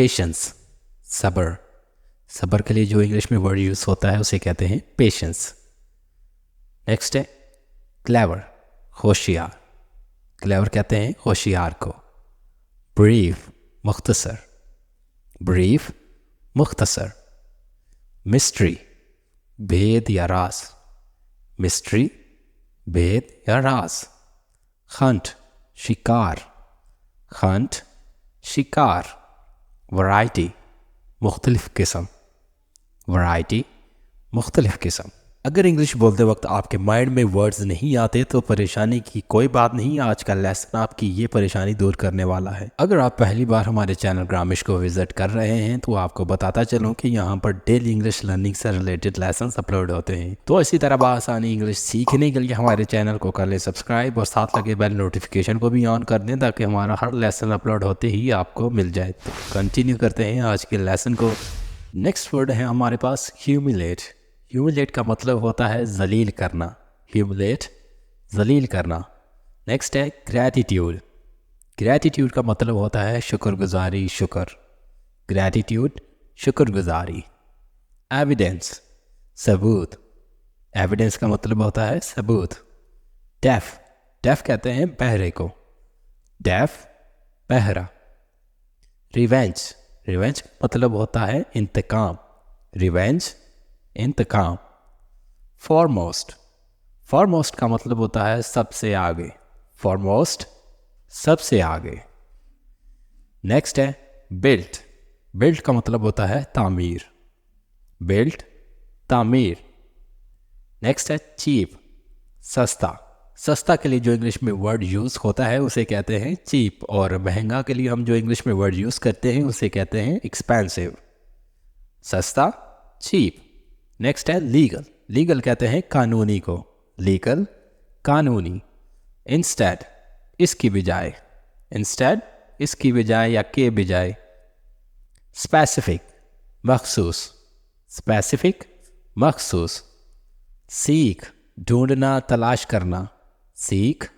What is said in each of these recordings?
Patience, सब्र। सब्र के लिए जो इंग्लिश में वर्ड यूज़ होता है उसे कहते हैं पेशेंस। नेक्स्ट है क्लेवर, होशियार। क्लेवर कहते हैं होशियार को। ब्रीफ, मुख्तसर। ब्रीफ, मुख्तसर। मिस्ट्री, भेद या राज। मिस्ट्री, भेद या राज। हंट, शिकार। हंट, शिकार। वैरायटी, मुख्तलिफ किस्म। वैरायटी, मुख्तलिफ किस्म। अगर इंग्लिश बोलते वक्त आपके माइंड में वर्ड्स नहीं आते तो परेशानी की कोई बात नहीं, आज का लेसन आपकी ये परेशानी दूर करने वाला है। अगर आप पहली बार हमारे चैनल ग्रामिश को विजिट कर रहे हैं तो आपको बताता चलूं कि यहाँ पर डेली इंग्लिश लर्निंग से रिलेटेड लेसन अपलोड होते हैं। तो इसी तरह आसानी इंग्लिश सीखने के लिए हमारे चैनल को कर ले सब्सक्राइब और साथ लगे बेल नोटिफिकेशन को भी ऑन कर दें ताकि हमारा हर लेसन अपलोड होते ही आपको मिल जाए। तो कंटिन्यू करते हैं आज के लेसन को। नेक्स्ट वर्ड है हमारे पास ह्यूमिलेट। ह्यूमिलेट का मतलब होता है जलील करना। ह्यूमिलेट, जलील करना। नेक्स्ट है ग्रैटिट्यूड। ग्रैटिट्यूड का मतलब होता है शुक्रगुजारी, शुक्र। ग्रैटिट्यूड, शुक्रगुजारी। एविडेंस, सबूत। एविडेंस का मतलब होता है सबूत। डेफ, डेफ कहते हैं बहरे को। डेफ, बहरा। रिवेंज, रिवेंज मतलब होता है इंतकाम। रिवेंज, इंतकाम। फॉरमोस्ट, फॉरमोस्ट का मतलब होता है सबसे आगे। फॉरमोस्ट, सबसे आगे। नेक्स्ट है बिल्ट। बिल्ट का मतलब होता है तामीर। बिल्ट, तामीर। नेक्स्ट है चीप, सस्ता। सस्ता के लिए जो इंग्लिश में वर्ड यूज़ होता है उसे कहते हैं चीप, और महंगा के लिए हम जो इंग्लिश में वर्ड यूज़ करते हैं उसे कहते हैं एक्सपेंसिव। सस्ता, चीप। नेक्स्ट है लीगल। लीगल कहते हैं कानूनी को। लीगल, कानूनी। इंस्टेड, इसकी बजाय। इंस्टेड, इसकी बजाय या के बजाय। स्पेसिफिक, मखसूस। स्पेसिफिक, मखसूस। सीख, ढूंढना, तलाश करना। सीख,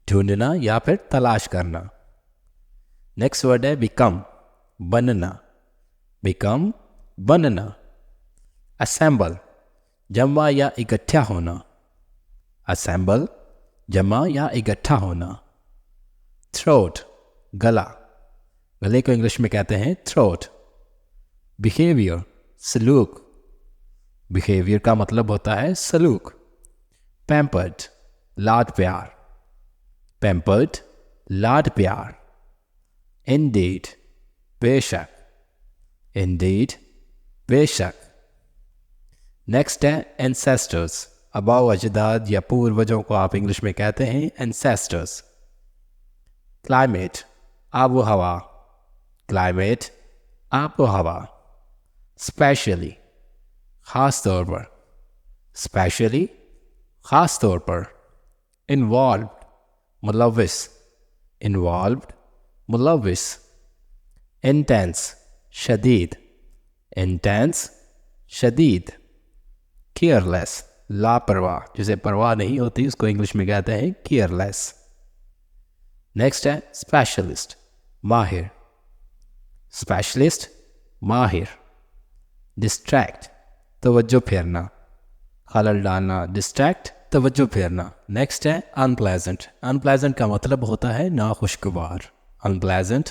ढूंढना या फिर तलाश करना। नेक्स्ट वर्ड है बिकम, बनना। बिकम, बनना। असेंबल, जमा या इकट्ठा होना। असेंबल, जमा या इकट्ठा होना। थ्रोट, गला। गले को इंग्लिश में कहते हैं थ्रोट। बिहेवियर, सलूक। बिहेवियर का मतलब होता है सलूक। पैम्पर्ड, लाड प्यार। पैम्पर्ड, लाड प्यार। इंडीड, बेशक। इंडीड, बेशक। नेक्स्ट है एंसेस्टर्स। अबाव अजदाद या पूर्वजों को आप इंग्लिश में कहते हैं एंसेस्टर्स। क्लाइमेट, आबो हवा। क्लाइमेट, आबो हवा। स्पेशली, ख़ास तौर पर। स्पेशली, ख़ास तौर पर। इन्वॉल्व, मुलविस। इन्वॉल्व, मुलविस। इंटेंस, शदीद। इंटेंस, शदीद। केयरलेस, लापरवाह, जिसे परवाह नहीं होती उसको इंग्लिश में कहते हैं केयरलेस। नेक्स्ट है स्पेशलिस्ट, माहिर। स्पेशलिस्ट, माहिर। डिस्ट्रैक्ट, तवज्जो फेरना। खलल डालना, डिस्ट्रैक्ट, तवज्जो फेरना। नेक्स्ट है अनप्लेजेंट। अनप्लेजेंट का मतलब होता है नाखुशगवार। अनप्लेजेंट,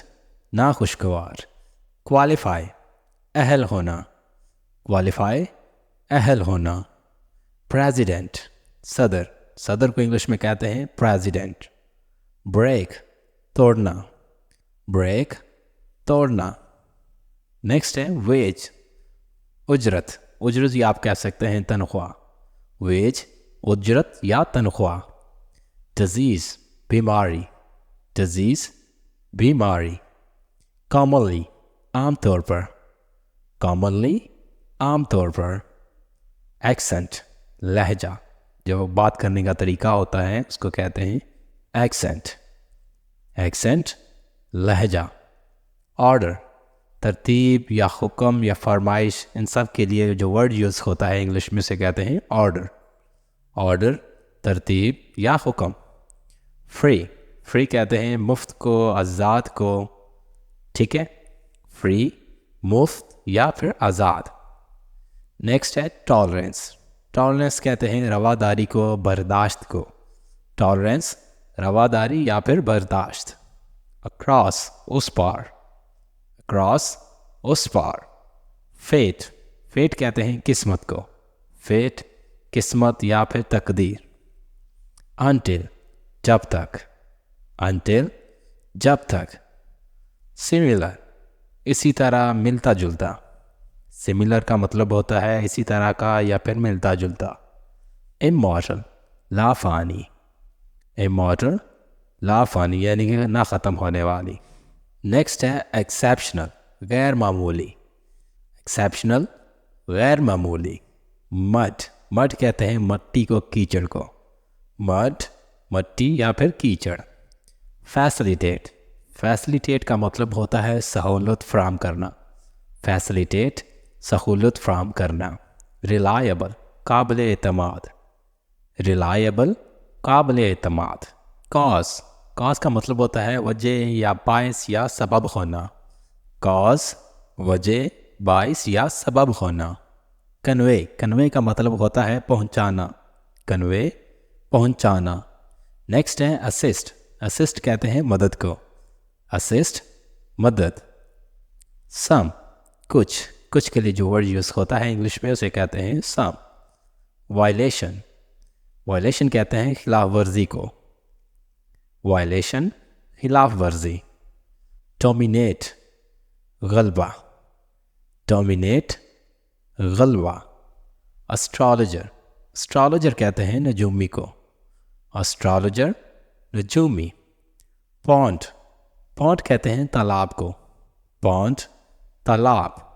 नाखुशगवार। क्वालिफाई, अहल होना। क्वालिफाई, अहल होना। प्रेसिडेंट, सदर। सदर को इंग्लिश में कहते हैं प्रेसिडेंट। ब्रेक, तोड़ना। ब्रेक, तोड़ना। नेक्स्ट है वेज, उजरत। उजरत या आप कह सकते हैं तनख्वाह। वेज, उजरत या तनख्वाह। डिजीज़, बीमारी। डिजीज़, बीमारी। कॉमनली, आमतौर पर। कॉमनली, आमतौर पर। एक्सेंट, लहजा। जो बात करने का तरीका होता है उसको कहते हैं एक्सेंट। एक्सेंट, लहजा। ऑर्डर, तरतीब या हुक्म या फरमाइश, इन सब के लिए जो वर्ड यूज़ होता है इंग्लिश में से कहते हैं ऑर्डर। ऑर्डर, तरतीब या हुक्म। फ्री, फ्री कहते हैं मुफ्त को, आज़ाद को। ठीक है। फ्री, मुफ्त या फिर आज़ाद। नेक्स्ट है टॉलरेंस। टॉलरेंस कहते हैं रवादारी को, बर्दाश्त को। टॉलरेंस रवादारी या फिर बर्दाश्त। अक्रॉस, उस पार। अक्रॉस, उस पार। फेट, फेट कहते हैं किस्मत को। फेट किस्मत या फिर तकदीर। अनटिल, जब तक। अनटिल, जब तक। सिमिलर, इसी तरह, मिलता जुलता। सिमिलर का मतलब होता है इसी तरह का या फिर मिलता जुलता। इमॉर्टल, लाफानी। इमॉर्टल, लाफानी यानी कि ना ख़त्म होने वाली। नेक्स्ट है एक्सेप्शनल, गैर मामूली। एक्सेप्शनल, गैर मामूली। मड, मड कहते हैं मट्टी को, कीचड़ को। मड, मट्टी या फिर कीचड़। फैसिलिटेट, फैसिलिटेट का मतलब होता है सहूलत फराहम करना। फैसिलिटेट, सहूलत फराहम करना। रिलायबल, काबिल एतमाद। रिलायबल, काबिल एतमाद। कॉज, कॉज का मतलब होता है वजह या बायस या सबब होना। कॉज, वजह, बायस या सबब होना। कन्वे, कन्वे का मतलब होता है पहुंचाना। कन्वे, पहुंचाना। नेक्स्ट है असिस्ट। असिस्ट कहते हैं मदद को। असिस्ट, मदद। सम, कुछ, कुछ के लिए जो वर्ड यूज़ होता है इंग्लिश में उसे कहते हैं सम। वायलेशन, वायलेशन कहते हैं खिलाफ वर्जी को। वायलेशन, खिलाफ वर्जी। डोमिनेट, गलबा। डोमिनेट, गलबा। एस्ट्रोलॉजर, एस्ट्रोलॉजर कहते हैं नजूमी को। एस्ट्रोलॉजर, नजूमी। पॉन्ड, पॉन्ड कहते हैं तालाब को। पॉन्ड, तालाब।